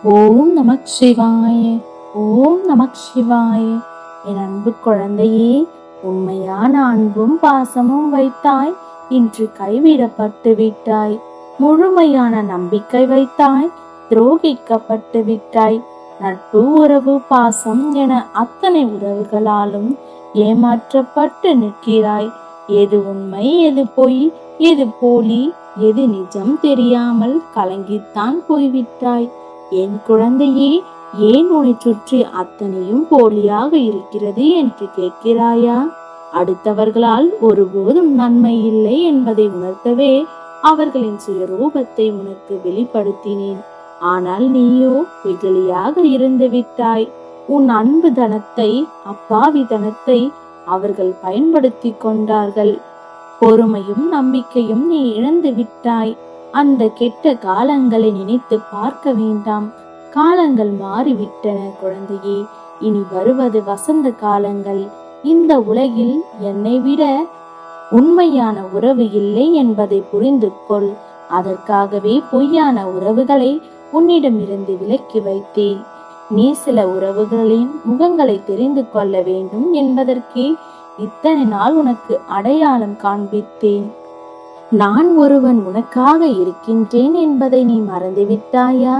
ஓம் நமக் சிவாய. ஓம் நமக் சிவாய. என் அன்பு குழந்தையே, உண்மையான அன்பும் பாசமும் வைத்தாய், இன்று கைவிடப்பட்டு விட்டாய். முழுமையான நம்பிக்கை வைத்தாய், துரோகிக்கப்பட்டு விட்டாய். நட்பு, உறவு, பாசம் என அத்தனை உறவுகளாலும் ஏமாற்றப்பட்டு நிற்கிறாய். எது உண்மை, எது பொய், எது போலி, எது நிஜம் தெரியாமல் கலங்கித்தான் போய்விட்டாய். என் குழந்தையே, ஏன் உன்னை சுற்றி அத்தனையும் போலியாக இருக்கிறது என்று கேட்கிறாயா? அடுத்தவர்களால் ஒருபோதும் நன்மை இல்லை என்பதை உணர்த்தவே அவர்களின் சுயரூபத்தை உனக்கு வெளிப்படுத்தினேன். ஆனால் நீயோ வெகுளியாக இருந்து விட்டாய். உன் அன்பு தனத்தை, அப்பாவி தனத்தை அவர்கள் பயன்படுத்தி கொண்டார்கள். பொறுமையும் நம்பிக்கையும் நீ இழந்து விட்டாய். அந்த கெட்ட காலங்களை நினைத்து பார்க்க வேண்டாம். காலங்கள் மாறிவிட்டன குழந்தையே. இனி வருவது வசந்த காலங்கள். இந்த உலகில் என்னை விட உண்மையான உறவு இல்லை என்பதை புரிந்து கொள். அதற்காகவே பொய்யான உறவுகளை உன்னிடமிருந்து விலக்கி வைத்தேன். நீ சில உறவுகளின் முகங்களை தெரிந்து கொள்ள வேண்டும் என்பதற்கே இத்தனை நாள் உனக்கு அடையாளம் காண்பித்தேன். நான் ஒருவன் உனக்காக இருக்கின்றேன் என்பதை நீ மறந்துவிட்டாயா?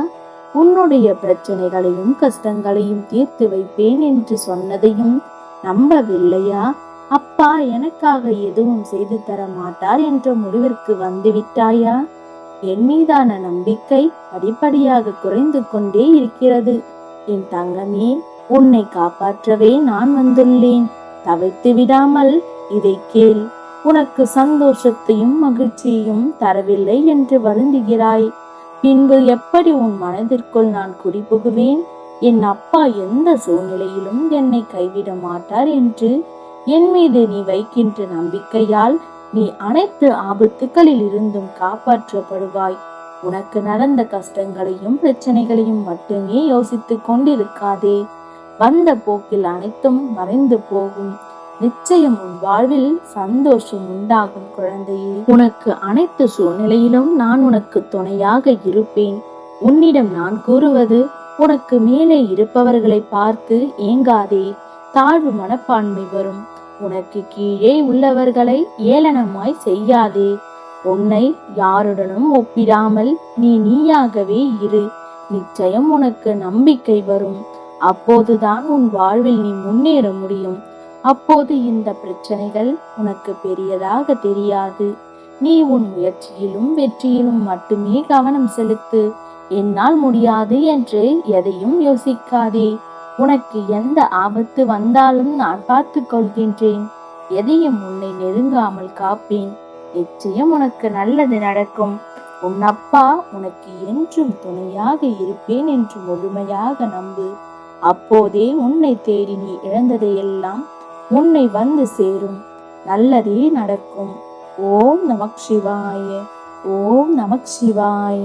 உன்னுடைய பிரச்சனைகளையும் கஷ்டங்களையும் தீர்த்து வைப்பேன் என்று சொன்னதையும் நம்பவில்லையா? அப்பா எனக்காக எதுவும் செய்து தர மாட்டார் என்ற முடிவிற்கு வந்து விட்டாயா? என் மீதான நம்பிக்கை படிப்படியாக குறைந்து கொண்டே இருக்கிறது. என் தங்கமே, உன்னை காப்பாற்றவே நான் வந்துள்ளேன். தவிர்த்து விடாமல் இதை கேள். உனக்கு சந்தோஷத்தையும் மகிழ்ச்சியையும் தரவில்லை என்று வருந்துகிறாய். பின்பு எப்படி உன் மனதிற்குள் நான் குடிபுகுவேன்? என் அப்பா எந்த சூழ்நிலையிலும் என்னை கைவிட மாட்டார் என்று என் மீது நீ வைக்கின்ற நம்பிக்கையால் நீ அனைத்து ஆபத்துகளில் இருந்தும் காப்பாற்றப்படுவாய். உனக்கு நடந்த கஷ்டங்களையும் பிரச்சனைகளையும் மட்டுமே யோசித்துக் கொண்டிருக்காதே. வந்த போக்கில் அனைத்தும் மறைந்து போகும். நிச்சயம் உன் வாழ்வில் சந்தோஷம் உண்டாகும் குழந்தையே. உனக்கு அனைத்து சூழ்நிலையிலும் நான் உனக்கு துணையாக இருப்பேன். உன்னிடம் நான் கூறுவது, உனக்கு மேலே இருப்பவர்களை பார்த்து ஏங்காதே. தாழ்வு மனப்பான்மை வரும். உனக்கு கீழே உள்ளவர்களை ஏளனமாய் செய்யாதே. உன்னை யாருடனும் ஒப்பிடாமல் நீ நீயாகவே இரு. நிச்சயம் உனக்கு நம்பிக்கை வரும். அப்போதுதான் உன் வாழ்வில் நீ முன்னேற முடியும். அப்போது இந்த பிரச்சனைகள் உனக்கு பெரியதாக தெரியாது. நீ உன் முயற்சியிலும் வெற்றியிலும் மட்டுமே கவனம் செலுத்து. என்னால் முடியாது என்று எதையும் யோசிக்காதே. உனக்கு எந்த ஆபத்து வந்தாலும் நான் பார்த்து கொள்கின்றேன். எதையும் உன்னை நெருங்காமல் காப்பேன். நிச்சயம் உனக்கு நல்லது நடக்கும். உன் அப்பா உனக்கு என்றும் துணையாக இருப்பேன் என்று முழுமையாக நம்பு. அப்போதே உன்னை தேடி நீ இழந்ததையெல்லாம் உன்னை வந்து சேரும். நல்லதே நடக்கும். ஓம் நமக் சிவாய. ஓம் நமக் சிவாய.